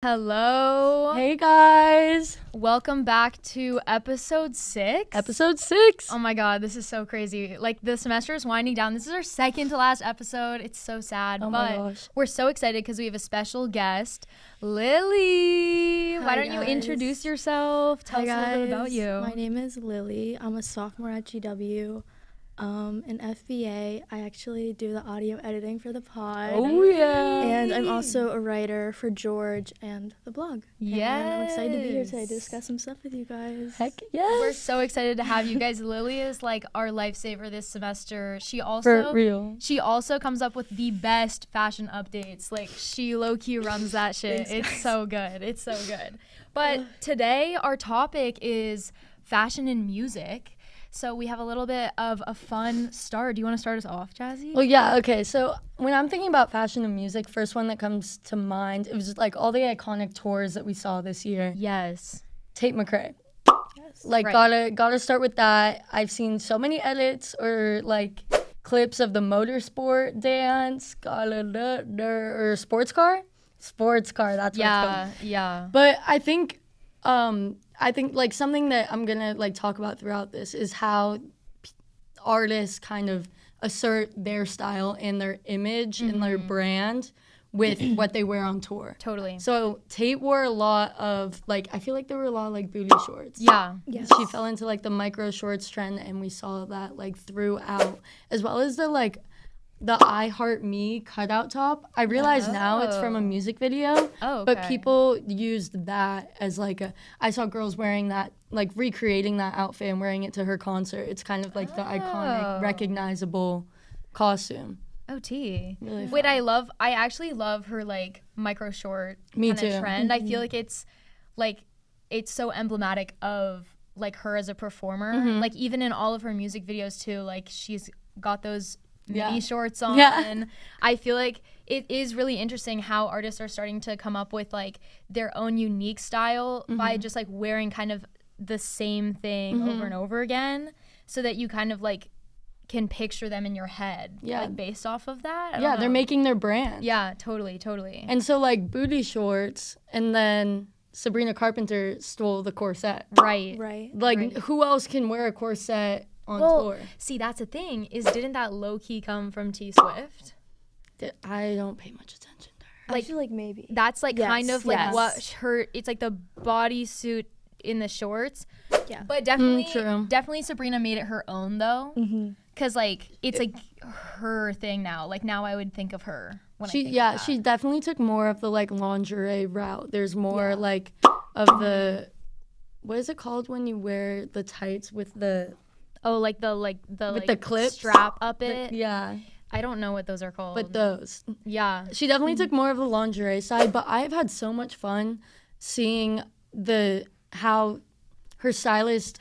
Hello. Hey guys. Welcome back to episode 6. Episode 6. Oh my god, this is so crazy. Like, the semester is winding down. This is our second to last episode. It's so sad. Oh but my gosh. we're so excited because we have a special guest, Lily. Why don't you guys. introduce yourself? Tell us a little bit about you. My name is Lily. I'm a sophomore at GW. In FBA, I actually do the audio editing for the pod. Oh yeah. And I'm also a writer for George and the blog. Yes. And I'm excited to be here today to discuss some stuff with you guys. Heck yes. We're so excited to have you guys. Lily is like our lifesaver this semester. She also For real. She also comes up with the best fashion updates. Like, she low-key runs that shit. Thanks, it's guys. so good. It's so good. But today our topic is fashion and music. So we have a little bit of a fun start. Do you want to start us off, Jazzy? Well, yeah, okay. So when I'm thinking about fashion and music, first one that comes to mind, it was like all the iconic tours that we saw this year. Yes. Tate McRae. Yes. Like Right. gotta start with that. I've seen so many edits or like clips of the motorsport dance, or sports car. Sports car, that's what it's called. Yeah. But I think like something that I'm gonna like talk about throughout this is how artists kind of assert their style and their image and their brand with what they wear on tour. Totally. So Tate wore a lot of like, I feel like there were a lot of like booty shorts. Yeah. Yes. She fell into like the micro shorts trend, and we saw that like throughout, as well as the I Heart Me cutout top. I realize now it's from a music video, Oh, but okay. people used that as like I saw girls wearing that, like recreating that outfit and wearing it to her concert. It's kind of like the iconic, recognizable costume. OT. Really Wait, I actually love her like micro short Me kinda too. trend. I feel like it's so emblematic of like her as a performer. Like, even in all of her music videos too, like she's got those mini shorts on. Yeah. I feel like it is really interesting how artists are starting to come up with like their own unique style by just like wearing kind of the same thing over and over again, so that you kind of like can picture them in your head, Yeah. like based off of that. I Yeah, don't they're know. making their brand. Yeah, totally. And so like booty shorts, and then Sabrina Carpenter stole the corset. Right. Right. Who else can wear a corset on Well, tour? see, that's the thing, is didn't that low-key come from T Swift? I don't pay much attention to her. like- Actually, like maybe. That's like Yes, kind of like yes. what her, it's like the bodysuit in the shorts. Yeah. But definitely, true. definitely Sabrina made it her own though. Mm-hmm. Cause like, it's like her thing now. Like, now I would think of her when I think of that. She definitely took more of the like lingerie route. There's more Yeah. like of the, what is it called when you wear the tights with the Oh, like the With the clips? strap up it. yeah, I don't know what those are called. but those. yeah. She definitely took more of the lingerie side, but I've had so much fun seeing how her stylist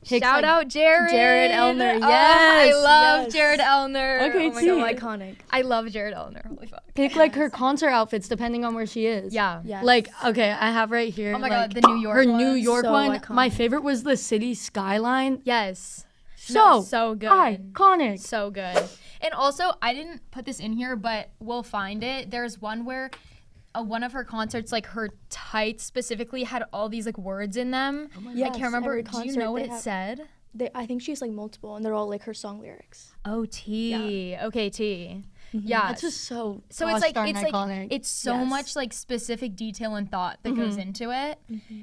picks, Shout like, out Jared. Jared Elner, Oh, I yes, love yes. Jared Elner. Okay, oh my T. God, So like, iconic. I love Jared Elner. Holy fuck. pick like her concert outfits depending on where she is. Yeah. Yes. Like, okay, I have right here. Oh my like, God, the New York her one. New York So one. My iconic. favorite was the city skyline. Yes. So, so good. iconic. So good. And also, I didn't put this in here, but we'll find it. There's one where one of her concerts, like her tights specifically, had all these like words in them. I Yes, can't remember. every Do you concert know what they it have- said? I think she's like multiple, and they're all like her song lyrics. Oh, T. Okay, T. Yeah. That's just so So gosh it's like darn it's iconic. like it's so Yes. much like specific detail and thought that goes into it,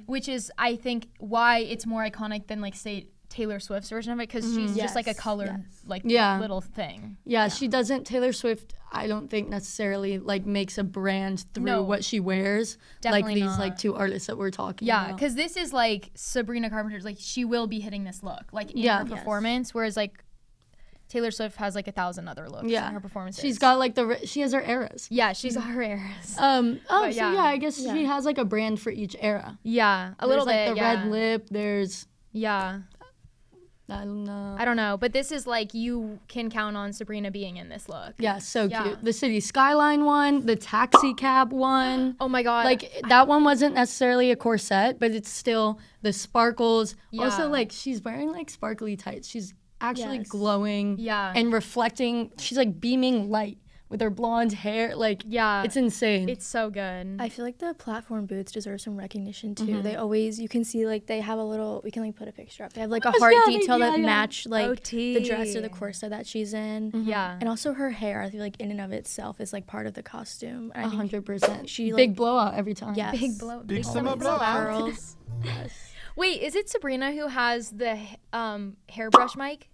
which is I think why it's more iconic than like say Taylor Swift's version of it, because she's just like a Yes, colored like Yeah. little thing. Yeah, she doesn't. Taylor Swift, I don't think necessarily like makes a brand through No. what she wears. Definitely like these not. like two artists that we're talking Yeah, about. because this is like Sabrina Carpenter's, like she will be hitting this look like in Yeah. her Yes. performance, whereas like Taylor Swift has like 1,000 other looks Yeah. in her performances. She's got like she has her eras. yeah, she's got her eras. So yeah. yeah, I guess Yeah. she has like a brand for each era. Yeah, a There's little like bit. the yeah. red lip. There's Yeah, I don't know. I don't know, but this is like you can count on Sabrina being in this look. Yeah, so Yeah. cute. The city skyline one, the taxi cab one. Oh my God. Like that one wasn't necessarily a corset, but it's still the sparkles. Yeah. Also, like she's wearing like sparkly tights. She's actually Yes. glowing Yeah. and reflecting. She's like beaming light with her blonde hair. Like, Yeah. it's insane. It's so good. I feel like the platform boots deserve some recognition too. They always, you can see like they have a little, we can like put a picture up. They have like a heart detail that match like the dress or the corset that she's in. Yeah. And also her hair, I feel like in and of itself is like part of the costume. And I think 100%. she big like, blowout every time. yes. Big summer blowout. Curls. Yes. Wait, is it Sabrina who has the hairbrush mic?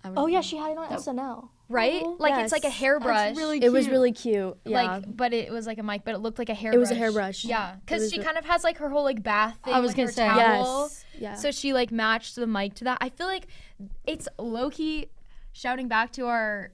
Oh yeah, she had it on SNL. Right? Like it's like a Yes. hairbrush. That's really It was cute. really cute. Yeah. Like, but it was like a mic, but it looked like a hairbrush. It was a hairbrush. Yeah, It because was she re- kind of has like her whole like bath thing. I was with gonna her say. towel. Yes. Yeah. So she like matched the mic to that. I feel like it's low key shouting back to our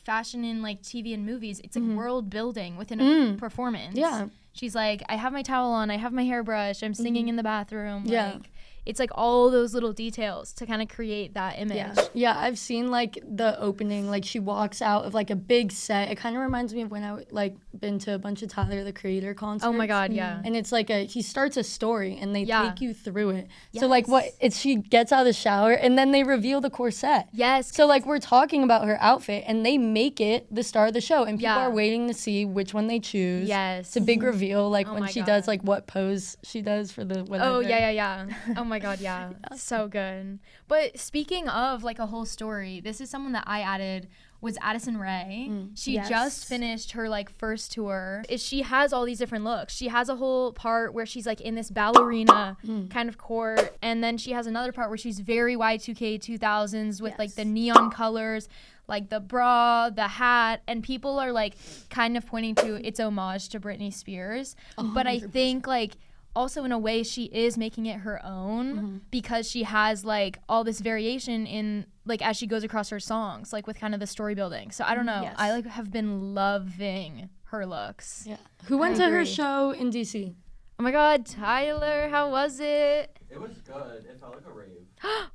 fashion in like TV and movies. It's like world building within a performance. Yeah. She's like, I have my towel on, I have my hairbrush, I'm singing in the bathroom. Yeah. Like, it's like all those little details to kind of create that image. Yeah, I've seen like the opening, like she walks out of like a big set. It kind of reminds me of when I like been to a bunch of Tyler the Creator concerts. Oh my God, yeah. And it's like he starts a story and they Yeah. take you through it. So like she gets out of the shower and then they reveal the corset. Yes. So like we're talking about her outfit and they make it the star of the show and people Yeah. are waiting to see which one they choose. Yes. It's a big reveal, like Oh when my she God. does like what pose she does for the whatever. Oh yeah. Oh my God, yeah. So good. But speaking of like a whole story, this is someone that I added was Addison Rae. She Yes. just finished her like first tour. She has all these different looks. She has a whole part where she's like in this ballerina kind of court, and then she has another part where she's very Y2K 2000s with like the neon colors, like the bra, the hat, and people are like kind of pointing to its homage to Britney Spears. But I think like also in a way she is making it her own because she has like all this variation in like as she goes across her songs, like with kind of the story building. So I don't know. Yes. I like have been loving her looks. Yeah. Who went to her agree. show in DC? Oh my God, Tyler, how was it? It was good. It felt like a rave.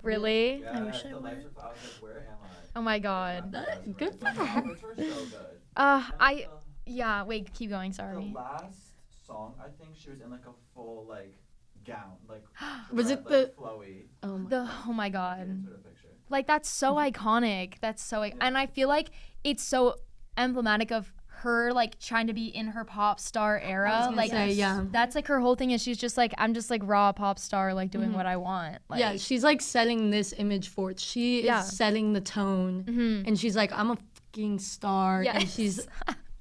Really? Yeah, wish I the went. lights were, I was like, where am I? Oh my God. Good for The her. outfits were so good. Yeah, wait, keep going, The sorry. last song, I think she was in like a full like gown, like Was red, it like, flowy Oh my God. sort of picture. Like that's so iconic. That's so and I feel like it's so emblematic of her like trying to be in her pop star era. Like that's like her whole thing is she's just like I'm just like raw pop star like doing what I want. Like, Yeah, she's like setting this image forth. She is setting the tone, and she's like, I'm a fucking star, and she's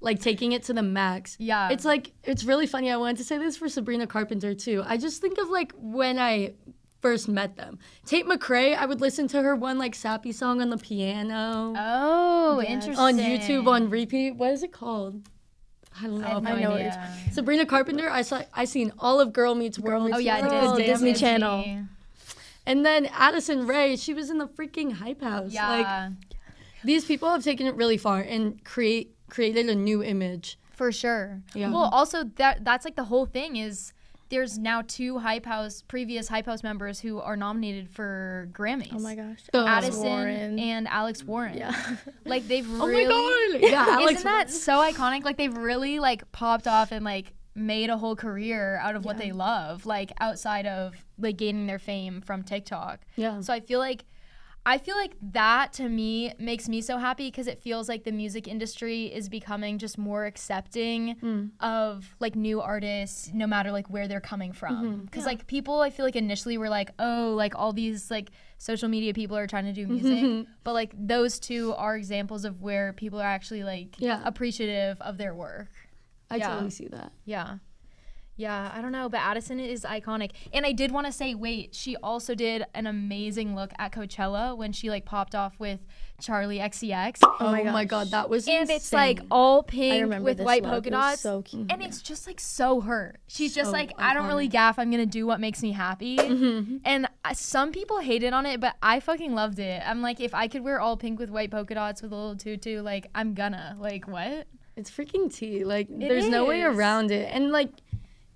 like taking it to the max. Yeah. It's like, it's really funny. I wanted to say this for Sabrina Carpenter too. I just think of like when I first met them. Tate McRae, I would listen to her one like sappy song on the piano. Oh, interesting. On YouTube on repeat. What is it called? I don't know. I have no if I know idea. it. Sabrina Carpenter, I seen all of Girl Meets World. Oh yeah, World, Disney Channel. And then Addison Rae, she was in the freaking Hype House. Yeah. Like, these people have taken it really far and created a new image. For sure. Yeah. Well, also that's like the whole thing is there's now two previous Hype House members who are nominated for Grammys. Oh my gosh. Addison Warren. and Alex Warren. Yeah. Like they've Oh really my God. Yeah, Alex. Isn't that so iconic? Like they've really like popped off and like made a whole career out of what they love, like outside of like gaining their fame from TikTok. Yeah. So I feel like that to me makes me so happy because it feels like the music industry is becoming just more accepting of like new artists no matter like where they're coming from. Because like people I feel like initially were like, oh, like all these like social media people are trying to do music. But like those two are examples of where people are actually like appreciative of their work. I totally see that. Yeah. Yeah, I don't know, but Addison is iconic. And I did want to say, wait, she also did an amazing look at Coachella when she like popped off with Charlie XCX. Oh my God, that was And insane. it's like all I pink remember with this white look. polka It was dots. so cute. And it's just like so her. She's just So like, I don't really iconic. gaff. I'm going to do what makes me happy. And some people hated on it, but I fucking loved it. I'm like, if I could wear all pink with white polka dots with a little tutu, like I'm gonna. Like, what? It's freaking tea. Like, there's no way is. around it. And like,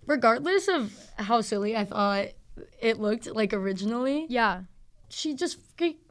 regardless of how silly I thought it looked like originally, Yeah. she just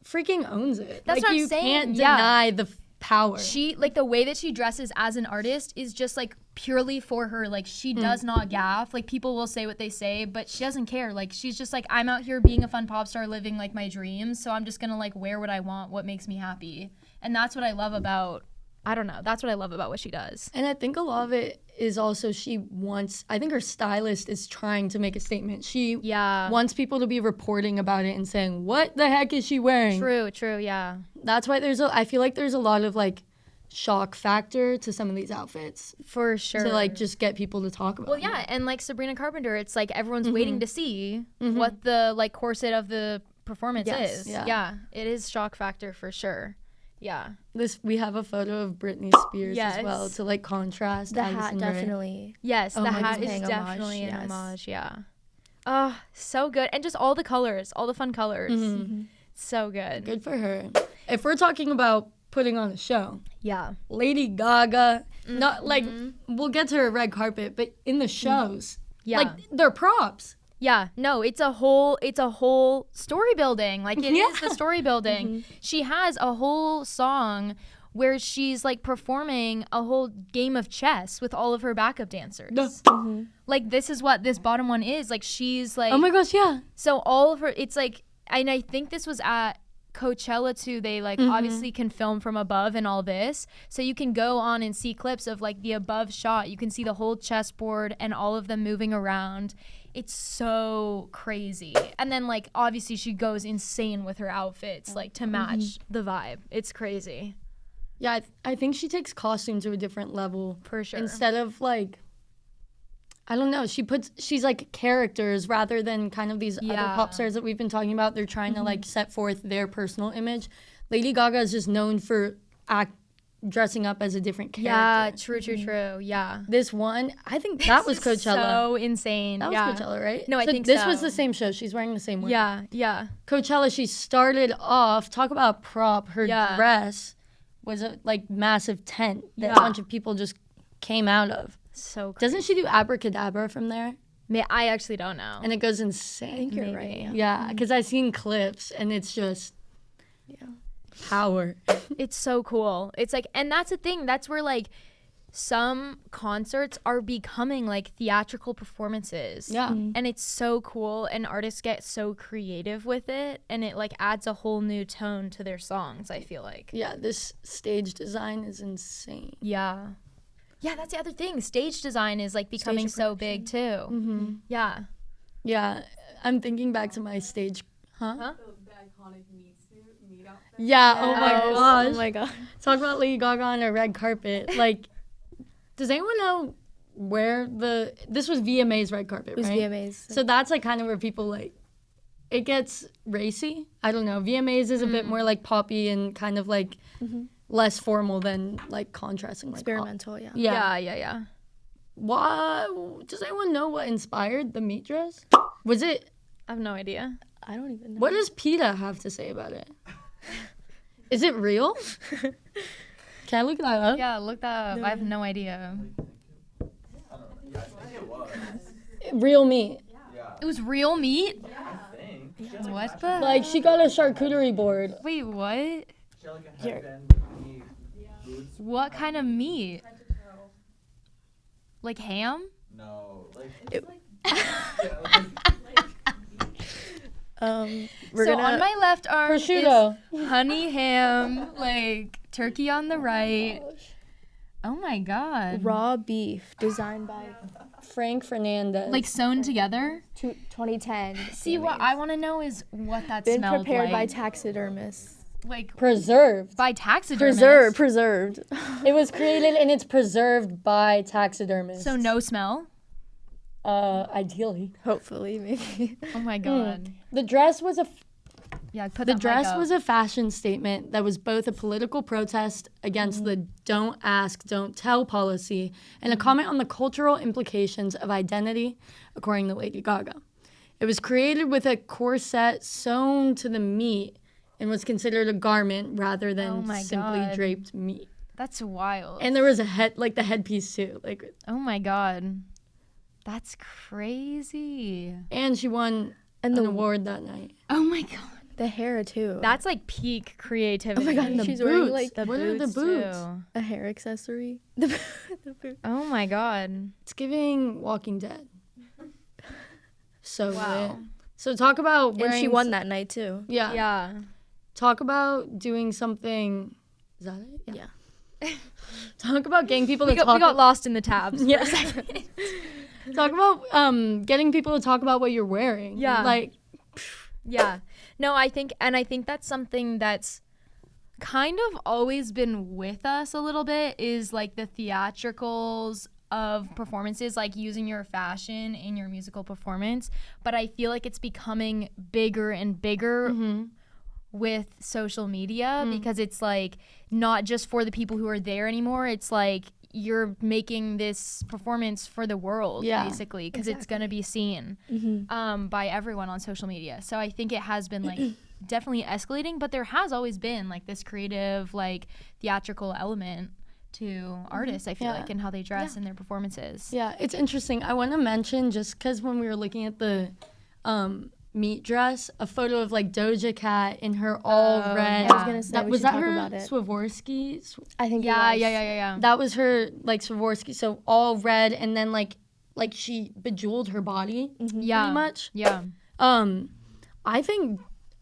freaking owns it. That's like, what I'm you saying, can't yeah. deny the power. She like the way that she dresses as an artist is just like purely for her. Like she does not gaff. Like people will say what they say, but she doesn't care. Like she's just like, I'm out here being a fun pop star living like my dreams, so I'm just gonna like wear what I want, what makes me happy. And that's what I love about, I don't know, that's what I love about what she does. And I think a lot of it is also I think her stylist is trying to make a statement. She wants people to be reporting about it and saying, what the heck is she wearing? True, yeah. That's why I feel like there's a lot of like shock factor to some of these outfits. For sure. To like just get people to talk about it. Well, yeah, and like Sabrina Carpenter, it's like everyone's waiting to see what the like corset of the performance is. Yeah, it is shock factor for sure. Yeah. We have a photo of Britney Spears as well to like contrast. The Addison hat Rae. definitely. Yes, the hat is paying definitely homage, an homage. Yeah. Oh, so good, and just all the colors, all the fun colors. So good. Good for her. If we're talking about putting on a show, Lady Gaga. Not like we'll get to her red carpet, but in the shows, like they're props. Yeah, no, it's a whole story building. Like it is the story building. She has a whole song where she's like performing a whole game of chess with all of her backup dancers. Like this is what this bottom one is. Like she's like, oh my gosh, yeah. So all of her, it's like, and I think this was at Coachella too. They like obviously can film from above and all this, so you can go on and see clips of like the above shot. You can see the whole chessboard and all of them moving around. It's so crazy. And then like obviously she goes insane with her outfits like to match the vibe. It's crazy. Yeah, I think she takes costume to a different level. For sure. Instead of like, I don't know, she's like characters rather than kind of these other pop stars that we've been talking about. They're trying to like set forth their personal image. Lady Gaga is just known for dressing up as a different character. Yeah, true. Yeah. This one, I think that was Coachella. So insane. That was Coachella, right? No, I think this was the same show. She's wearing the same one. Yeah. Coachella, she started off, talk about a prop, her dress was a like massive tent that a bunch of people just came out of. So crazy. Doesn't she do abracadabra from there? I actually don't know. And it goes insane. I think you're right. Yeah, because I've seen clips and it's just power. It's so cool. It's like, and that's the thing. That's where like some concerts are becoming like theatrical performances. Yeah. And it's so cool, and artists get so creative with it, and it like adds a whole new tone to their songs, I feel like. Yeah, this stage design is insane. Yeah, that's the other thing. Stage design is like becoming so big too. Yeah, I'm thinking back to my stage. The iconic meat outfit. Yeah. Oh my gosh. Oh my god. Talk about Lady Gaga on a red carpet. Like, does anyone know where this was VMA's red carpet, right? It was VMA's. So that's like kind of where people like, it gets racy. I don't know. VMA's is a bit more like poppy and kind of like less formal than like contrasting like experimental. Yeah. Why? Does anyone know what inspired the meat dress? Was it? I have no idea. I don't even know. What does PETA have to say about it? Is it real? Can I look that up? Yeah, look that up. I have no idea. I think it was. Real meat. It was real meat? I think. She had, What the? Like she got a charcuterie board. Wait, what? She had like a headband with meat. Boots. What kind of meat? Like ham? No, like. We're on my left arm Prosciutto. is honey ham, like turkey on the right. Oh my god. raw beef designed by Frank Fernandez. Like sewn together? 2010. See, what I want to know is what that Been smelled prepared by like. taxidermists. Like preserved. by taxidermists. Preserved. It was created and it's preserved by taxidermists. So no smell? Ideally. Hopefully, maybe. Oh my god. The dress was a fashion statement that was both a political protest against the don't ask, don't tell policy and a comment on the cultural implications of identity, according to Lady Gaga. It was created with a corset sewn to the meat and was considered a garment rather than simply draped meat. That's wild. And there was the headpiece too. Like, oh my god. That's crazy. and she won an award that night. Oh my god. The hair too. That's like peak creativity. Oh my god, she's wearing like The What are the boots, boots? too. a hair accessory. The boot. Oh my god. It's giving Walking Dead. So Wow. lit. So talk about And wearing. she won that night too. Yeah. Yeah. Talk about doing something Is that it? Yeah. Talk about getting people to We talk. got lost in the tabs. Yeah. Talk about getting people to talk about what you're wearing. Yeah. Like, Yeah. No, I think that's something that's kind of always been with us a little bit, is like the theatricals of performances, like using your fashion in your musical performance. But I feel like it's becoming bigger and bigger with social media, because it's like not just for the people who are there anymore. It's like you're making this performance for the world, basically, because it's going to be seen by everyone on social media. So I think it has been like definitely escalating, but there has always been like this creative, like theatrical element to artists, I feel like, and how they dress in their performances. yeah, it's interesting. I want to mention, just because when we were looking at the meet dress, a photo of like Doja Cat in her all red. I was gonna say, Was that her about it. Swarovski? I think Yeah. That was her like Swarovski. So all red, and then like she bejeweled her body pretty much. Yeah. I think.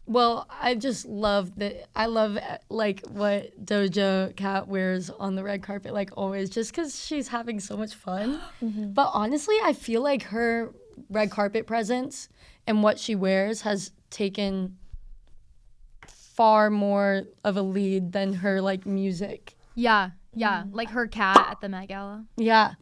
Well, I just love I love like what Doja Cat wears on the red carpet, like always, just because she's having so much fun. But honestly, I feel like her red carpet presence and what she wears has taken far more of a lead than her like music. Yeah. Like her cat at the Met Gala. Yeah.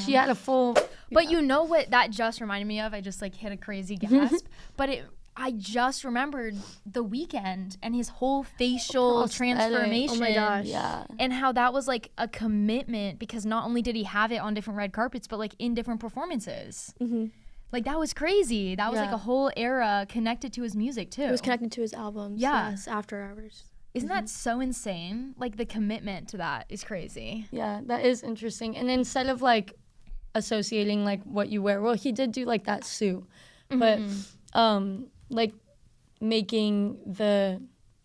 She had a full. But you know what that just reminded me of? I just like hit a crazy gasp. But I just remembered The Weeknd and his whole facial transformation. Oh my gosh. Yeah. And how that was like a commitment, because not only did he have it on different red carpets, but like in different performances. Like that was crazy. That was like a whole era connected to his music too. It was connected to his albums. Yeah. Yes, After Hours. Isn't that so insane? Like the commitment to that is crazy. Yeah, that is interesting. And instead of like associating like what you wear, well, he did do like that suit, but like making the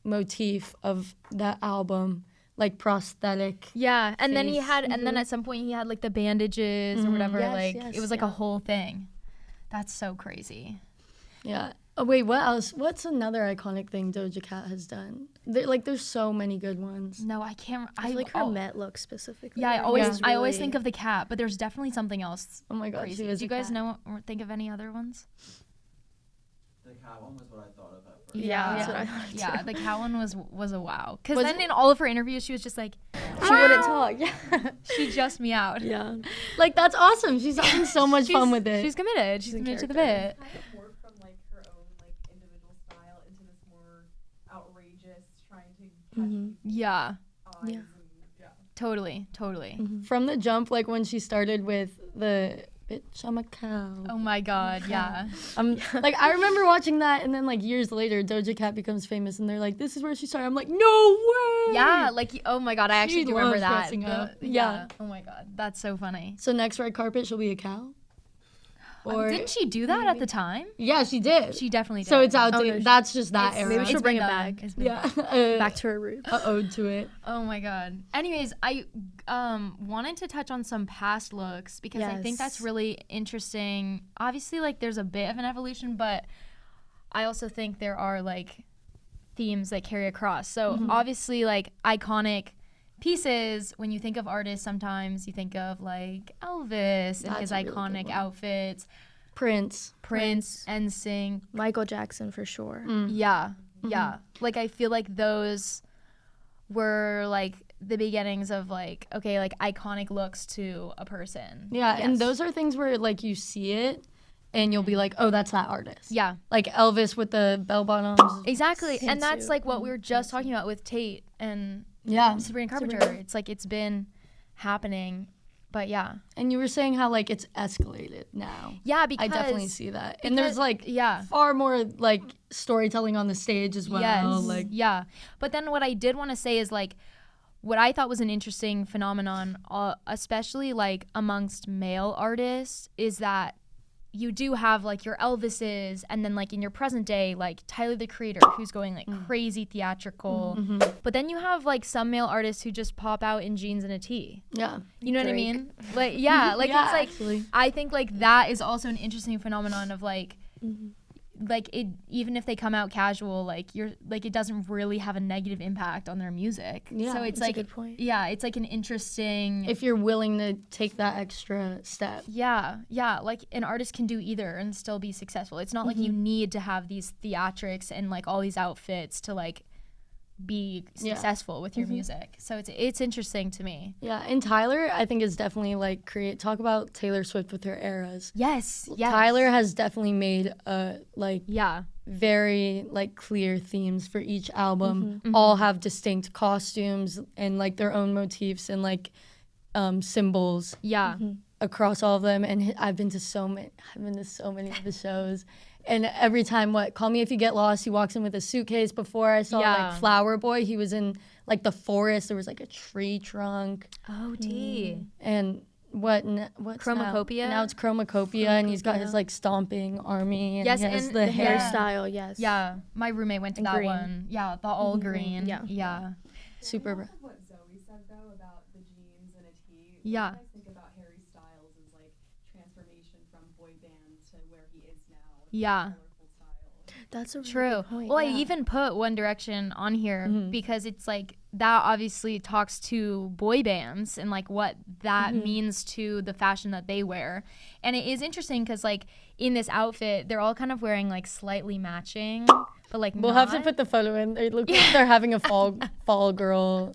motif of that album like prosthetic. Yeah, and then he face. had, and then at some point he had like the bandages or whatever. Yes, It was like a whole thing. That's so crazy. Yeah. Oh wait, what else? What's another iconic thing Doja Cat has done? There's so many good ones. No, I can't. I like her Met look specifically. Yeah, I always think of the cat, but there's definitely something else. Oh my god, Crazy. she was Do you a guys cat. know or think of any other ones? The cat one was what I thought of at first. Yeah, that's what I thought too. Yeah, the cat one was a wow. Because Was then it- in all of her interviews, she was just like, She wouldn't talk. Yeah. she just me out. Yeah. Like that's awesome. She's having so much fun with it. She's committed. She's in committed to the character. bit. Kind of morphed from like her own like individual style into this more outrageous, trying to catch people's Yeah, eyes. Yeah. And, yeah. totally. From the jump, like when she started with the bitch, I'm a cow. Oh my god, yeah. Like I remember watching that, and then like years later, Doja Cat becomes famous, and they're like, "This is where she started." I'm like, "No way!" Yeah, like oh my god, I actually She do remember loves that. dressing up. Yeah. Oh my god, that's so funny. So next red carpet, she'll be a cow. Or Didn't she do that at the time? yeah, she did. She definitely did. So it's no, outdated. That's just that era. Maybe she'll It's bring been it done. back. It's been yeah, done. Back to her roots. a ode to it. Oh my god. Anyways, I wanted to touch on some past looks because I think that's Yes. really interesting. Obviously, like there's a bit of an evolution, but I also think there are like themes that carry across. So obviously, like iconic pieces. When you think of artists, sometimes you think of like Elvis and That's his a really good iconic one. outfits. Prince. Prince, NSYNC. Michael Jackson for sure. Yeah. Like I feel like those were like the beginnings of like, okay, like iconic looks to a person. Yeah, and Yes. those are things where like you see it, and you'll be like, "Oh, that's that artist." Yeah, Like Elvis with the bell bottoms. exactly. And that's Pantsuit. like what we were just talking about with Tate and Yeah, Sabrina Carpenter. It's like it's been happening, but yeah. and you were saying how like it's escalated now. Yeah, because I definitely see that, and there's like yeah. far more like storytelling on the stage as well. Yes. Like Yeah. But then what I did want to say is like what I thought was an interesting phenomenon, especially like amongst male artists, is that you do have like your Elvises, and then like in your present day, like Tyler the Creator, who's going like crazy theatrical. But then you have like some male artists who just pop out in jeans and a tee. yeah, You know what I Drake. mean? Like yeah, like Yeah, it's like actually. I think like that is also an interesting phenomenon of like like it, even if they come out casual, like it doesn't really have a negative impact on their music. Yeah, so it's that's like a good point. Yeah, it's like an interesting. If you're willing to take that extra step. Yeah, like an artist can do either and still be successful. It's not like you need to have these theatrics and like all these outfits to like be successful with your music. So it's interesting to me. Yeah, and Tyler, I think, is definitely like talk about Taylor Swift with her eras. Yes. Tyler has definitely made Yeah. very like clear themes for each album. All have distinct costumes and like their own motifs and like symbols. Yeah. Across all of them, and I've been to so many of the shows. And every time, Call Me If You Get Lost, he walks in with a suitcase. Before I saw like Flower Boy, he was in like the forest. There was like a tree trunk. Oh, D. And what's Chromacopia? Now it's Chromacopia, and he's got his like stomping army. And Yes, he has and the The hair. hairstyle, yes. Yeah, my roommate went to And that green. one. Yeah, the all green. Yeah. Super. Off of what Zoe said though about the jeans and a tee. Yeah. What do you guys think about Harry Styles' like transformation from boy band to where he is now? With Yeah. the colorful style. That's a really True. good point. Well, yeah. I even put One Direction on here because it's like that obviously talks to boy bands and like what that means to the fashion that they wear. And it is interesting because like in this outfit, they're all kind of wearing like slightly matching, but like We'll have to put the photo in. They look like they're having a fall girl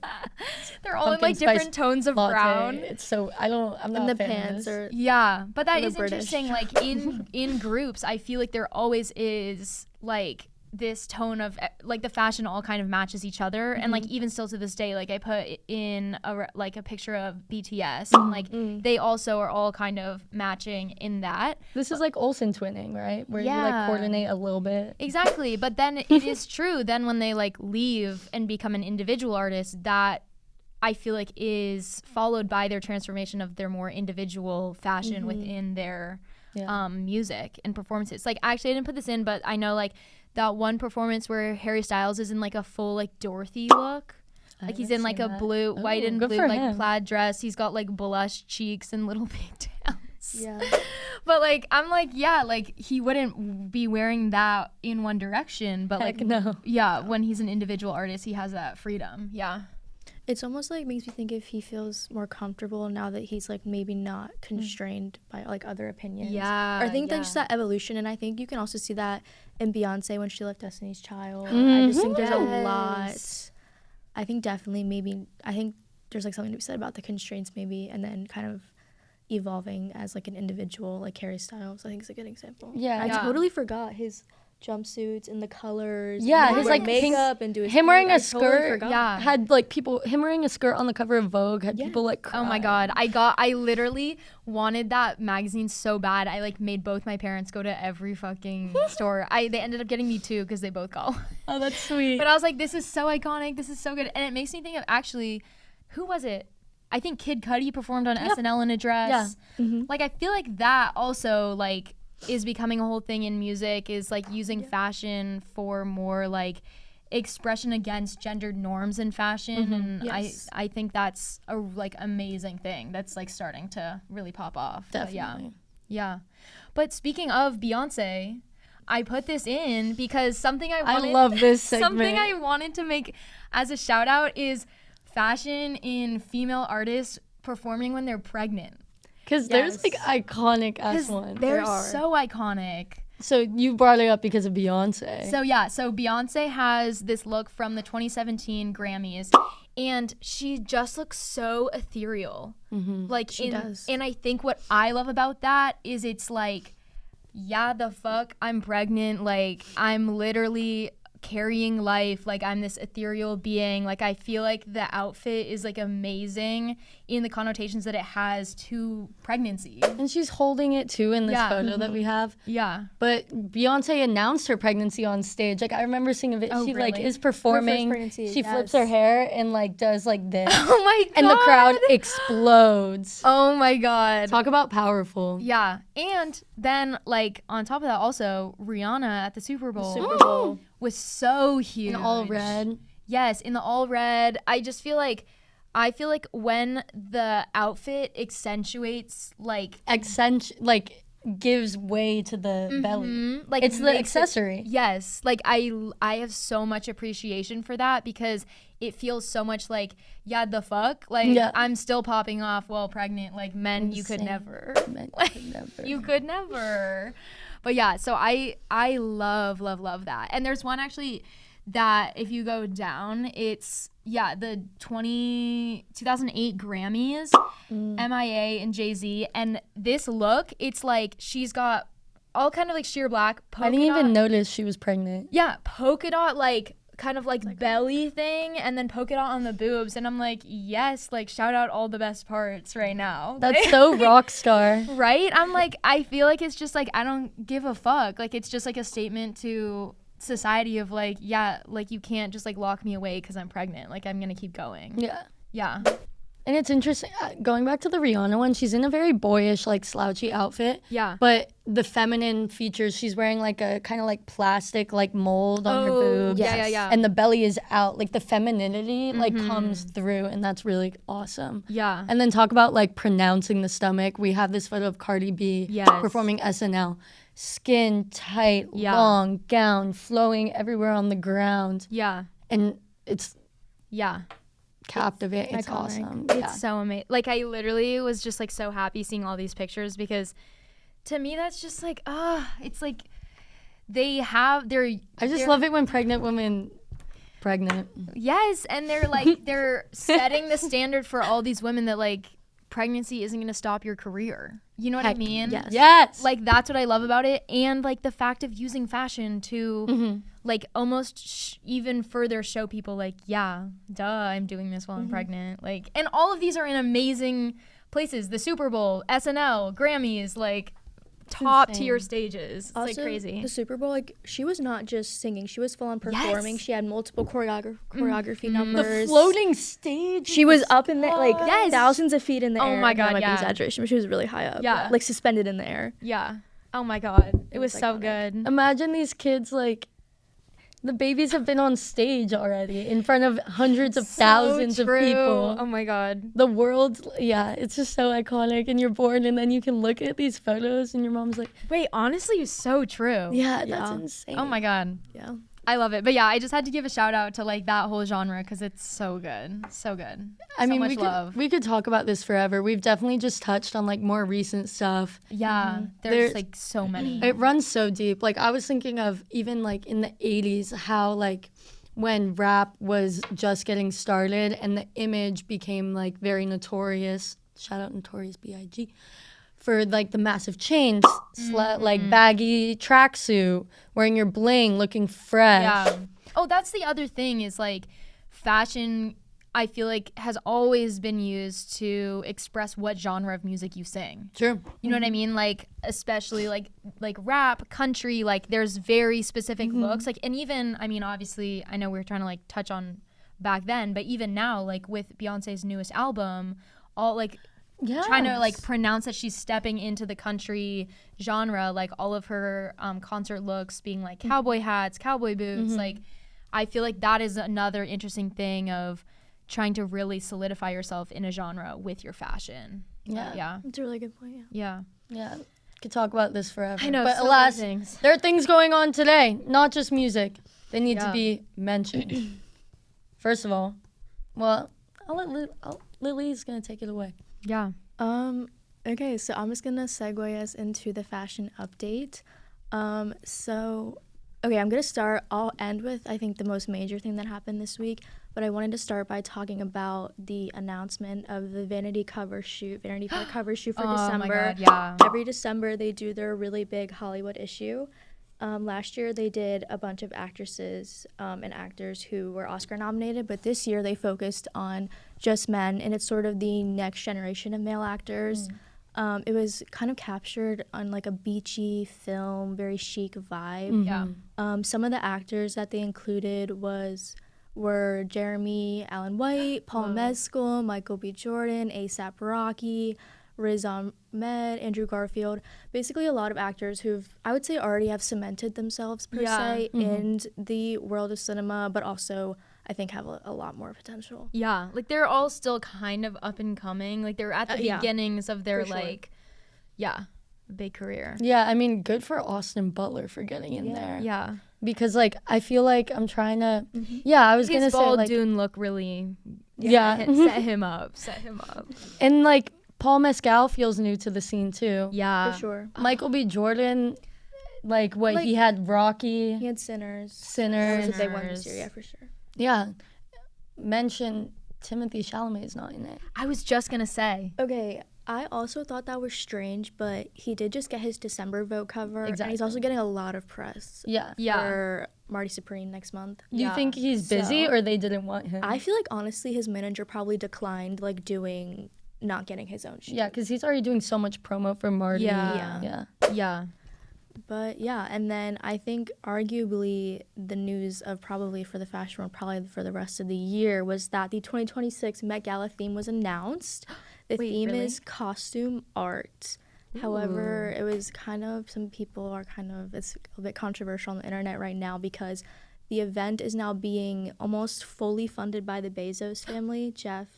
they're all in pumpkin like spice different tones of latte. brown. It's so I'm not And a the fan of pants this. are Yeah, but that the is British. interesting. Like in groups, I feel like there always is like this tone of like the fashion all kind of matches each other, and like even still to this day, like I put in a picture of BTS, and like they also are all kind of matching in that. This is like Olsen twinning, right? Where you like Yeah. coordinate a little bit. Exactly, but then it is true. Then when they like leave and become an individual artist, that I feel like is followed by their transformation of their more individual fashion within their music and performances. Like actually, I didn't put this in, but I know like that one performance where Harry Styles is in like a full like Dorothy look. Like he's in like a blue, white and good blue for like him. plaid dress. He's got like blush cheeks and little pigtails. Yeah. But like I'm like, yeah, like he wouldn't be wearing that in One Direction, but like Heck no. yeah, when he's an individual artist, he has that freedom. Yeah. It's almost like makes me think if he feels more comfortable now that he's like maybe not constrained by like other opinions. Yeah, Or I think yeah. that's just that evolution, and I think you can also see that in Beyonce when she left Destiny's Child. I just think there's a lot. I think definitely I think there's like something to be said about the constraints maybe, and then kind of evolving as like an individual like Harry Styles. I think is a good example. Yeah. I Yeah. totally forgot his jumpsuits and the colors. Yeah, and his, wear like, pink- makeup and do his him wearing hair. a I totally skirt, forgot. Yeah. Had like him wearing a skirt on the cover of Vogue had people like Oh my crying. god, I literally wanted that magazine so bad. I like made both my parents go to every fucking store. They ended up getting me two because they both got one. Oh, that's sweet. But I was like, this is so iconic. This is so good, and it makes me think of actually, who was it? I think Kid Cudi performed on SNL in a dress. Yeah. Like I feel like that also like is becoming a whole thing in music, is like using fashion for more like expression against gendered norms in fashion, and Yes. I think that's a like amazing thing that's like starting to really pop off. But Definitely. yeah. But speaking of Beyonce, I put this in because something I wanted, love this segment. something I wanted to make as a shout out is fashion in female artists performing when they're pregnant. Because there's like iconic ass ones. They're There are. so iconic. So you brought it up because of Beyonce. So Beyonce has this look from the 2017 Grammys, and she just looks so ethereal. Like She does. And I think what I love about that is it's like, yeah, the fuck, I'm pregnant. Like I'm literally carrying life. Like I'm this ethereal being. Like I feel like the outfit is like amazing in the connotations that it has to pregnancy. and she's holding it too in this Yeah. photo that we have. Yeah. But Beyonce announced her pregnancy on stage. Like I remember seeing a video. Oh, She like really? is performing. pregnancy, She flips yes. her hair and like does like this, Oh my god. and the crowd explodes. Oh my god. Talk about powerful. Yeah, and then like on top of that, also Rihanna at the Super Bowl, Super Bowl. was so huge. In all red. Yes, in the all red. I feel like when the outfit accentuates like Like gives way to the belly. Like It's the makes it- accessory. yes, like I have so much appreciation for that because it feels so much like the fuck, like Yeah. I'm still popping off while pregnant. Like men, you could Insane. never. Men could never. You could never. But yeah, so I love that. And there's one actually that if you go down, it's the 2008 Grammys, MIA and Jay-Z, and this look, it's like she's got all kind of like sheer black polka I didn't dot, even notice she was pregnant. yeah, polka dot like kind of like belly thing and then polka dot on the boobs, and I'm like, yes, like shout out all the best parts right now. That's so rock star. Right? I'm like, I feel like it's just like I don't give a fuck. Like it's just like a statement to society of like, like you can't just like lock me away because I'm pregnant. Like I'm gonna keep going. Yeah. And it's interesting, going back to the Rihanna one, she's in a very boyish, like slouchy outfit. Yeah. But the feminine features, she's wearing like a kind of like plastic like mold on her boobs. Yeah. And the belly is out. Like the femininity like comes through, and that's really awesome. Yeah. And then talk about like pronouncing the stomach. We have this photo of Cardi B performing SNL. Skin tight, long gown, flowing everywhere on the ground. Yeah. And it's Yeah. captivating. It's iconic. awesome. It's so amazing. Like I literally was just like so happy seeing all these pictures because to me that's just like it's like I just love it when pregnant women pregnant. Yes, and they're like they're setting the standard for all these women that like pregnancy isn't going to stop your career. You know what I mean? Yes. Like that's what I love about it, and like the fact of using fashion to like almost even further show people like, I'm doing this while I'm pregnant. Like, and all of these are in amazing places. The Super Bowl, SNL, Grammys, like top tier stages. It's Also, like crazy. the Super Bowl, like she was not just singing; she was full on performing. Yes. She had multiple choreography numbers. The floating stage. She was up in there, like Yes. thousands of feet in the air. Oh my and God, that might be yeah. exaggeration, but she was really high up. Yeah. like suspended in the air. Yeah. Oh my God. It was was so iconic. good. Imagine these kids, like, the babies have been on stage already in front of hundreds of thousands of people. Oh my God. The world, it's just so iconic. And you're born, and then you can look at these photos, and your mom's like, Wait, honestly, it's so true. that's Yeah. insane. Oh my God. Yeah. I love it. But yeah, I just had to give a shout out to like that whole genre because it's so good. So good. I mean, much love. we could talk about this forever. We've definitely just touched on like more recent stuff. Yeah. There's like so many. It runs so deep. Like I was thinking of even like in the 80s how like when rap was just getting started and the image became like very notorious. Shout out Notorious B.I.G. for like the massive chains, like baggy tracksuit, wearing your bling, looking fresh. Yeah. Oh, that's the other thing is like fashion, I feel like has always been used to express what genre of music you sing. True. You know what I mean? Like especially like rap, country, like there's very specific looks. Like, and even, I mean, obviously I know we were trying to like touch on back then, but even now, like with Beyonce's newest album, all like trying to like pronounce that she's stepping into the country genre, like all of her concert looks being like cowboy hats, cowboy boots. Like I feel like that is another interesting thing of trying to really solidify yourself in a genre with your fashion. Yeah. That's a really good point. Yeah. Yeah. Could talk about this forever. I know, But so many alas, things. there are things going on today, not just music. They need to be mentioned. First of all, well, Lily's going to take it away. Yeah. Okay, so I'm just gonna segue us into the fashion update. Okay, I'm gonna start. I'll end with I think the most major thing that happened this week, but I wanted to start by talking about the announcement of the Vanity Fair cover shoot for December. Oh my God, yeah. Every December they do their really big Hollywood issue. Last year they did a bunch of actresses and actors who were Oscar nominated, but this year they focused on just men, and it's sort of the next generation of male actors. It was kind of captured on like a beachy film, very chic vibe. Yeah. Some of the actors that they included were Jeremy Allen White, Paul Mescal, Michael B. Jordan, A$AP Rocky, Riz Ahmed, Andrew Garfield, basically a lot of actors who've, I would say, already have cemented themselves per se in the world of cinema, but also I think have a lot more potential. Yeah, like they're all still kind of up and coming. Like they're at the beginnings of their for sure. like, big career. Yeah, I mean, good for Austin Butler for getting in Yeah. there. Yeah. Because, like, I feel like I'm trying to, I was going to His say, bald like, Dune look really yeah. set him up. And, like, Paul Mescal feels new to the scene, too. Yeah. For sure. Michael B. Jordan, like, what, Like, he had Rocky. He had Sinners. Sinners. That was a big one this year, yeah, for sure. Yeah. Mention Timothée Chalamet's not in it. I was just going to say. Okay, I also thought that was strange, but he did just get his December vote cover. And Exactly. he's also getting a lot of press Yeah. Yeah. for Marty Supreme next month. Do you think he's busy So- or they didn't want him? I feel like, honestly, his manager probably declined, like, not getting his own shoot. Yeah, because he's already doing so much promo for Marty. Yeah. Yeah. Yeah. But yeah, and then I think arguably the news of probably for the fashion world, probably for the rest of the year, was that the 2026 Met Gala theme was announced. The Wait, theme really? is costume art. However, it was kind of, some people are kind of, it's a bit controversial on the internet right now because the event is now being almost fully funded by the Bezos family, Jeff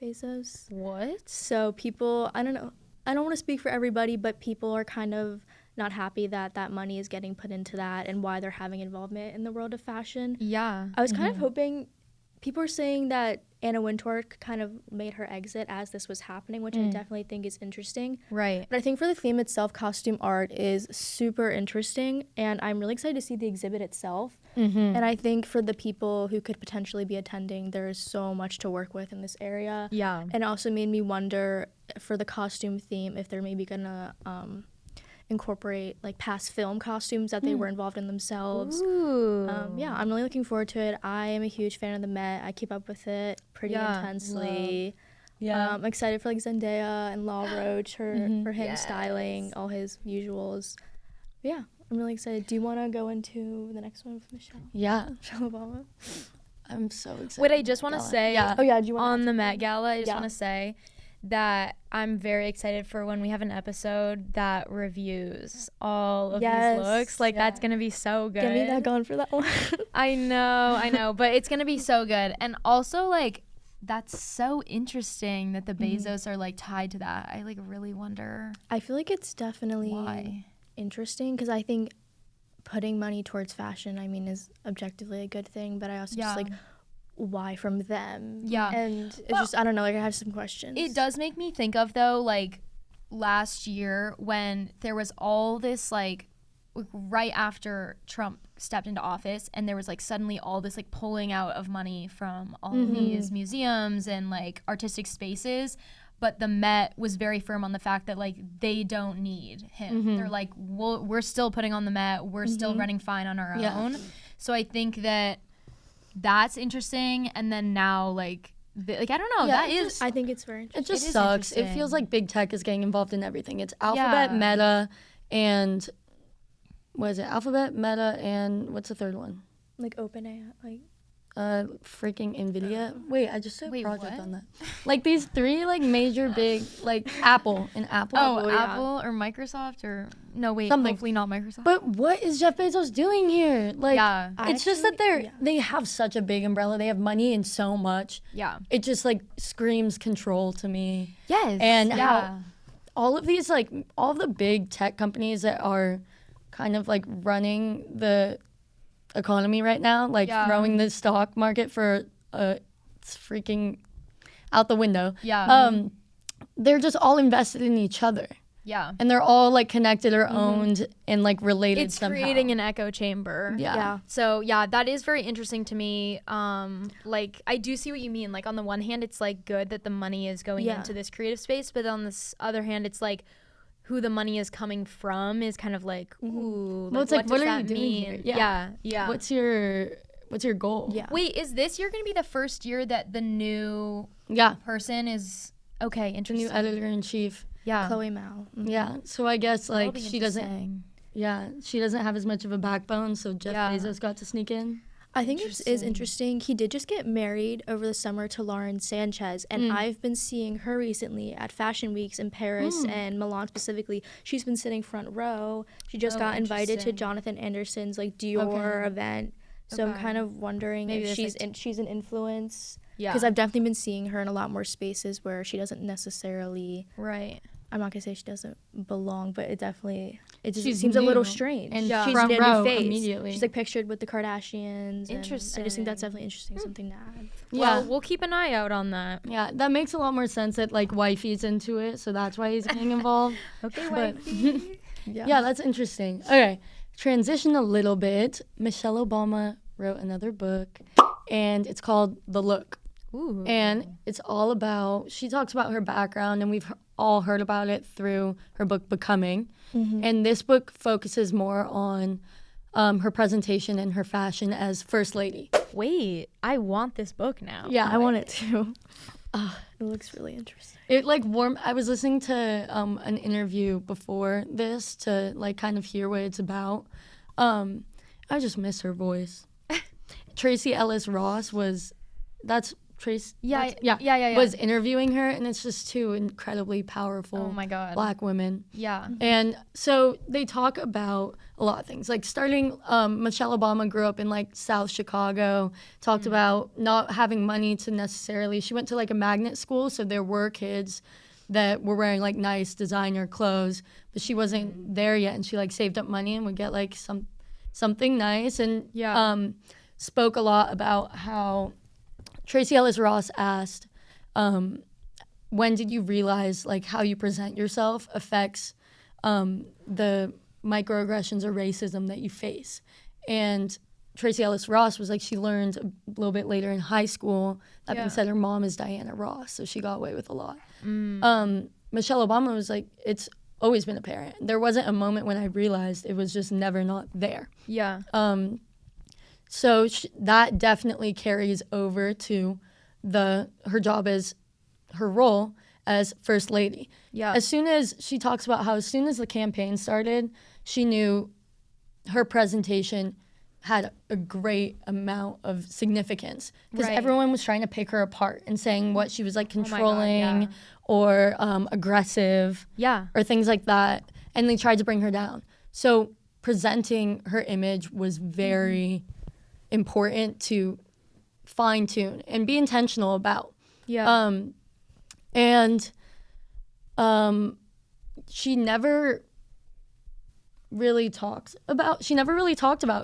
Bezos. What? So people, I don't know, I don't want to speak for everybody, but people are kind of not happy that that money is getting put into that and why they're having involvement in the world of fashion. Yeah. I was kind of hoping, people are saying that Anna Wintour kind of made her exit as this was happening, which I definitely think is interesting. Right. But I think for the theme itself, costume art is super interesting, and I'm really excited to see the exhibit itself. And I think for the people who could potentially be attending, there is so much to work with in this area. Yeah. And it also made me wonder for the costume theme if they're maybe gonna incorporate like past film costumes that they were involved in themselves. Ooh. Yeah, I'm really looking forward to it. I am a huge fan of the Met. I keep up with it pretty intensely. Yeah. I'm excited for like Zendaya and Law Roach for him Yes. styling all his usuals. But yeah, I'm really excited. Do you want to go into the next one with Michelle? Yeah. Michelle Obama? I'm so excited. Wait, I just want to Gala. say Yeah. Oh yeah, do you want on the Met Gala, I just Yeah. want to say that I'm very excited for when we have an episode that reviews all of Yes. these looks. Like, that's Yeah. going to be so good. Get me that gun for that one. I know, but it's going to be so good. And also, like, that's so interesting that the Bezos are, like, tied to that. I, like, really wonder I feel like it's definitely why. interesting because I think putting money towards fashion, I mean, is objectively a good thing, but I also Yeah. just like why from them? Yeah. And it's just, I don't know, like I have some questions. It does make me think of, though, like, last year when there was all this, like, right after Trump stepped into office, and there was, like, suddenly all this, like, pulling out of money from all of these museums and, like, artistic spaces. But the Met was very firm on the fact that, like, they don't need him. They're like, we're still putting on the Met. We're still running fine on our own. So I think that that's interesting. And then now, like, I don't know. Yeah, that is. I think it's very It interesting. just is sucks. It interesting. feels like big tech is getting involved in everything. It's Alphabet, Yeah. Meta, and what is it? Alphabet, Meta, and what's the third one? Like OpenAI, like Freaking Nvidia. Wait, I just did a Wait, project what? on that. Like these three like major big like Apple and Apple. Oh, yeah. Apple or Microsoft or no, wait, Something. hopefully not Microsoft. But what is Jeff Bezos doing here? Like, Yeah. it's just that they have such a big umbrella. They have money and so much. Yeah. It just like screams control to me. Yes. And yeah. how all of these like all of the big tech companies that are kind of like running the economy right now, like Yeah. throwing the stock market for it's freaking out the window. Yeah. They're just all invested in each other. Yeah. And they're all like connected or owned and like related It's somehow. creating an echo chamber. Yeah. So yeah, that is very interesting to me. Like I do see what you mean. Like on the one hand, it's like good that the money is going Yeah. into this creative space, but on this other hand, it's like who the money is coming from is kind of like, ooh. Well, it's like, does what are that you doing mean? here? Yeah. Yeah. What's your goal? Yeah. Wait, is this year going to be the first year that the new Yeah. person is okay? The Interesting. new editor in chief. Yeah. Chloe Mao. Yeah. So I guess That'll like be she doesn't have as much of a backbone, so Jeff Yeah. Bezos got to sneak in. I think it is interesting. He did just get married over the summer to Lauren Sanchez, and I've been seeing her recently at fashion weeks in Paris and Milan specifically. She's been sitting front row. She just got invited to interesting. Jonathan Anderson's like Dior event. So I'm Okay. kind of wondering Maybe if there's, she's an influence. Yeah. Because I've definitely been seeing her in a lot more spaces where she doesn't necessarily Right. I'm not gonna say she doesn't belong, but it just She's seems a little new strange. and She's front a row new face. immediately. She's like pictured with the Kardashians. And I just think Interesting. that's definitely interesting, something to add. Well, we'll keep an eye out on that. Yeah, that makes a lot more sense that like wifey's into it, so that's why he's getting involved. Okay, But- wifey. Yeah, that's interesting. Okay, transition a little bit. Michelle Obama wrote another book, and it's called The Look. Ooh. And it's all about, she talks about her background, and we've all heard about it through her book Becoming. And this book focuses more on her presentation and her fashion as First Lady. Wait, I want this book now. Yeah, I want it too. It looks really interesting. It like warm. I was listening to an interview before this to like kind of hear what it's about. I just miss her voice. Tracy Ellis Ross was, that's Trace. Yeah. Yeah. Was interviewing her, and it's just two incredibly powerful Oh my God. Black women. Yeah. And so they talk about a lot of things. Like starting, Michelle Obama grew up in like South Chicago, talked about not having money to necessarily, she went to like a magnet school, so there were kids that were wearing like nice designer clothes, but she wasn't there yet, and she like saved up money and would get like something nice, and spoke a lot about how Tracy Ellis Ross asked, when did you realize like how you present yourself affects the microaggressions or racism that you face? And Tracy Ellis Ross was like, she learned a little bit later in high school. That being said, her mom is Diana Ross, so she got away with a lot. Michelle Obama was like, it's always been apparent. There wasn't a moment when I realized, it was just never not there. Yeah. So that definitely carries over to her job as her role as First Lady. Yeah. As soon as she talks about how as soon as the campaign started, she knew her presentation had a great amount of significance because Right. everyone was trying to pick her apart and saying what she was like my God, controlling yeah. or aggressive Yeah. or things like that, and they tried to bring her down. So presenting her image was very important to fine tune and be intentional about. Yeah. She never really talked about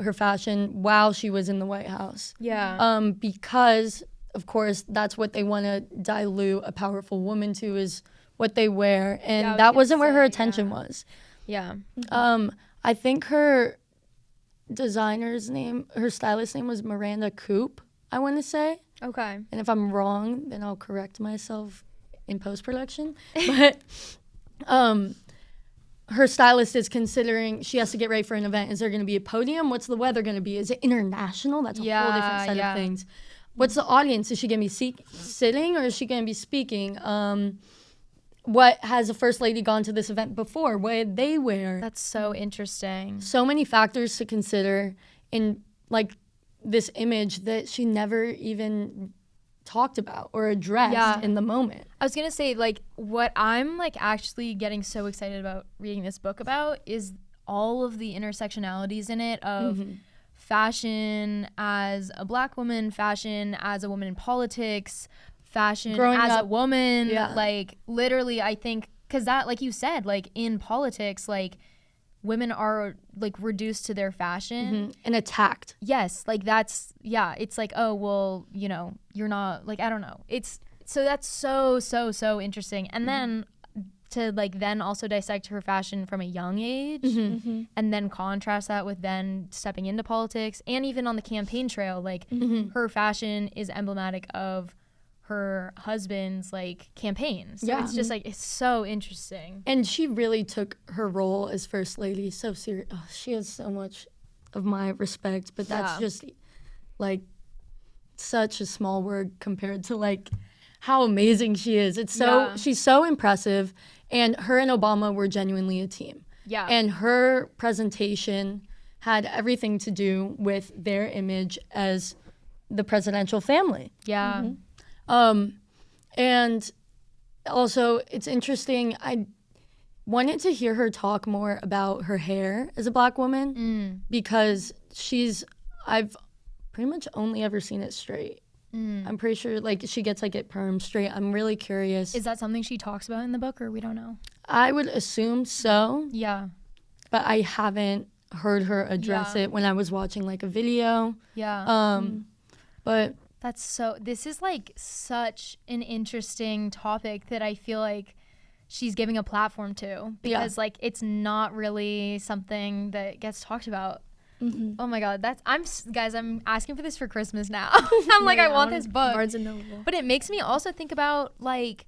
her fashion while she was in the White House. Yeah. Because of course that's what they want to dilute a powerful woman to, is what they wear, and Yeah, I was that gonna wasn't where her say, attention yeah. was. Yeah. I think her her stylist name was Miranda Coop, I want to say. Okay. And if I'm wrong, then I'll correct myself in post-production. But her stylist is considering, she has to get ready for an event. Is there going to be a podium? What's the weather going to be? Is it international? That's a whole different set of things. What's the audience? Is she going to be sitting or is she going to be speaking? What has a First Lady gone to this event before? What did they wear? That's so interesting. So many factors to consider in like this image that she never even talked about or addressed in the moment. I was gonna say, like, what I'm like actually getting so excited about reading this book about is all of the intersectionalities in it of fashion as a Black woman, fashion as a woman in politics, fashion Growing as up, a woman. yeah. Like, literally, I think, because that, like you said, like in politics, like women are like reduced to their fashion. And attacked. Yes, like that's, yeah, it's like, oh, well, you know, you're not, like, I don't know. It's, so that's so interesting. And then to like then also dissect her fashion from a young age and then contrast that with then stepping into politics and even on the campaign trail, like her fashion is emblematic of her husband's like campaigns. So it's just like, it's so interesting. And she really took her role as First Lady so serious. Oh, she has so much of my respect, but that's just like such a small word compared to like how amazing she is. It's so, she's so impressive, and her and Obama were genuinely a team. Yeah. And her presentation had everything to do with their image as the presidential family. Yeah. And also, it's interesting, I wanted to hear her talk more about her hair as a Black woman because I've pretty much only ever seen it straight. I'm pretty sure like she gets like it perm straight. I'm really curious. Is that something she talks about in the book, or we don't know? I would assume so, Yeah. but I haven't heard her address it when I was watching like a video. Yeah. But this is like such an interesting topic that I feel like she's giving a platform to, because like it's not really something that gets talked about. Oh my God, I'm asking for this for Christmas now. I'm like, I want this book. Barnes and Noble. But it makes me also think about like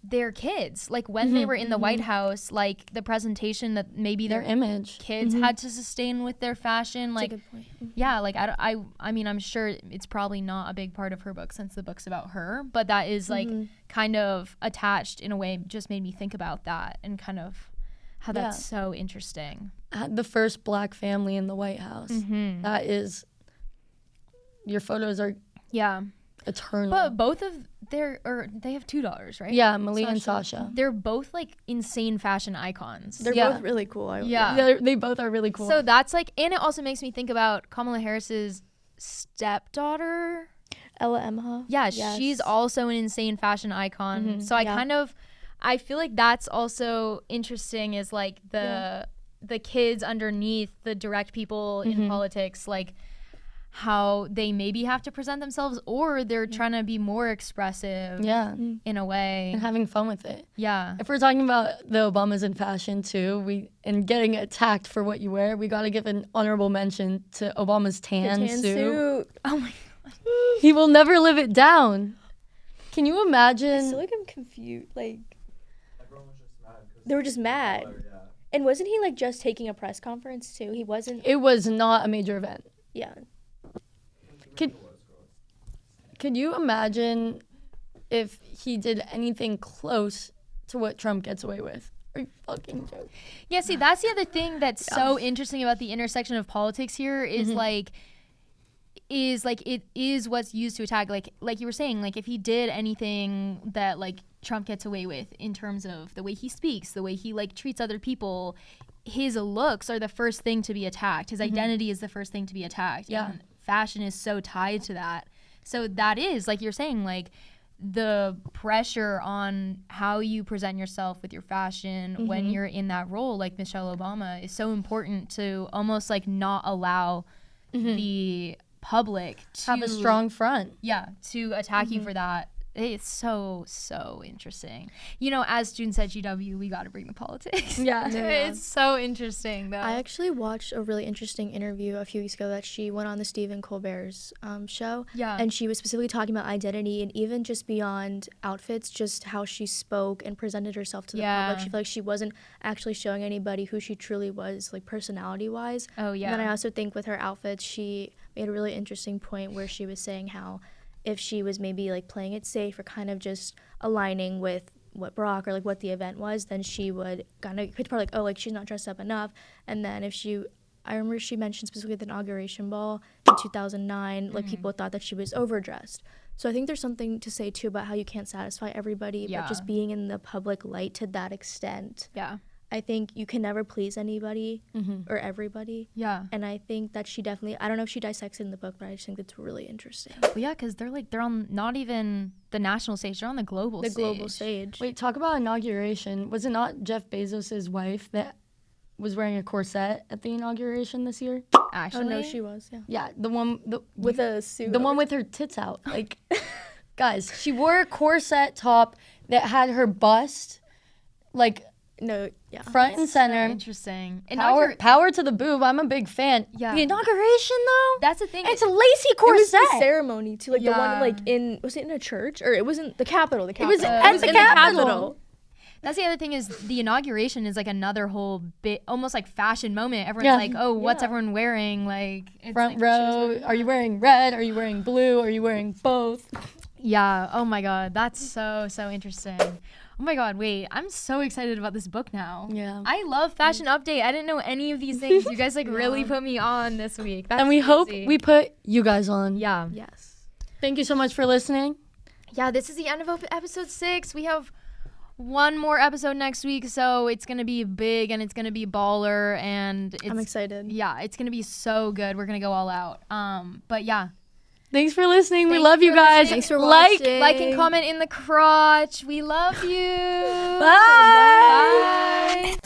their kids, like when they were in the White House, like the presentation that maybe their their image. kids had to sustain with their fashion. Like, That's a good point. yeah, like I mean, I'm sure it's probably not a big part of her book since the book's about her, but that is like kind of attached in a way, just made me think about that and kind of how that's so interesting. The first Black family in the White House. That is, your photos are eternal. But both of they have two daughters, right? Yeah, Malia and Sasha. They're both like insane fashion icons. They're both really cool. They both are really cool. So that's like, and it also makes me think about Kamala Harris's stepdaughter. Ella Emma. Yeah, she's also an insane fashion icon. So I feel like that's also interesting, is like the kids underneath the direct people in politics, like how they maybe have to present themselves, or they're trying to be more expressive in a way. And having fun with it. Yeah. If we're talking about the Obamas in fashion too, and getting attacked for what you wear, we got to give an honorable mention to Obama's tan suit. Oh my God. He will never live it down. Can you imagine? I feel like I'm confused. Like, Everyone was just mad. they were just mad. Color, yeah. And wasn't he like just taking a press conference too? He wasn't. It was not a major event. Yeah. Could you imagine if he did anything close to what Trump gets away with? Are you fucking joking? Yeah, see, that's the other thing that's so interesting about the intersection of politics here is like it is what's used to attack. Like you were saying, like if he did anything that like Trump gets away with in terms of the way he speaks, the way he like treats other people, his looks are the first thing to be attacked. His identity is the first thing to be attacked. Yeah. And fashion is so tied to that. So that is, like you're saying, like the pressure on how you present yourself with your fashion when you're in that role, like Michelle Obama, is so important to almost like not allow the public to Have a strong front. Yeah, to attack you for that. It's so interesting. You know, as students at GW, we got to bring the politics. Yeah. It's so interesting, though. I actually watched a really interesting interview a few weeks ago that she went on the Stephen Colbert's show. Yeah. And she was specifically talking about identity, and even just beyond outfits, just how she spoke and presented herself to the public. She felt like she wasn't actually showing anybody who she truly was, like personality-wise. Oh, yeah. And then I also think with her outfits, she made a really interesting point where she was saying how if she was maybe like playing it safe or kind of just aligning with what Barack or like what the event was, then she would kind of probably like, oh, like she's not dressed up enough. And then I remember she mentioned specifically the inauguration ball in 2009, like people thought that she was overdressed. So I think there's something to say too about how you can't satisfy everybody, but just being in the public light to that extent. Yeah. I think you can never please anybody or everybody. Yeah. And I think that she definitely, I don't know if she dissects it in the book, but I just think it's really interesting. Well, yeah, because they're on not even the national stage, they're on the global stage. The global stage. Wait, talk about inauguration. Was it not Jeff Bezos' wife that was wearing a corset at the inauguration this year? Actually. Oh, no, she was, yeah. Yeah, the one With a suit. the one with her tits out. Like, guys, she wore a corset top that had her bust, like, No, yeah. front and center. Interesting. Power to the boob. I'm a big fan. Yeah. The inauguration, though? That's the thing. It's a lacy It was corset. the ceremony too, like the Yeah. one like was it in a church or it wasn't the Capitol? It was Capitol. at the in Capitol. That's the other thing, is the inauguration is like another whole bit, almost like fashion moment. Everyone's like, oh, what's everyone wearing? Like, it's Front like, row. Are you wearing red? Are you wearing blue? Are you wearing both? Yeah. Oh my God. That's so interesting. Oh my God. Wait, I'm so excited about this book now. Yeah. I love Fashion Update. I didn't know any of these things. You guys like really put me on this week. That's And we hope crazy. we put you guys on. Yeah. Yes. Thank you so much for listening. Yeah, this is the end of episode 6. We have one more episode next week, so it's gonna be big and it's gonna be baller, and I'm excited. Yeah, it's gonna be so good. We're gonna go all out. But yeah, Thanks for listening. We Thanks love you for guys. listening. Thanks for like, watching. like and comment in the crotch. We love you. Bye. Bye.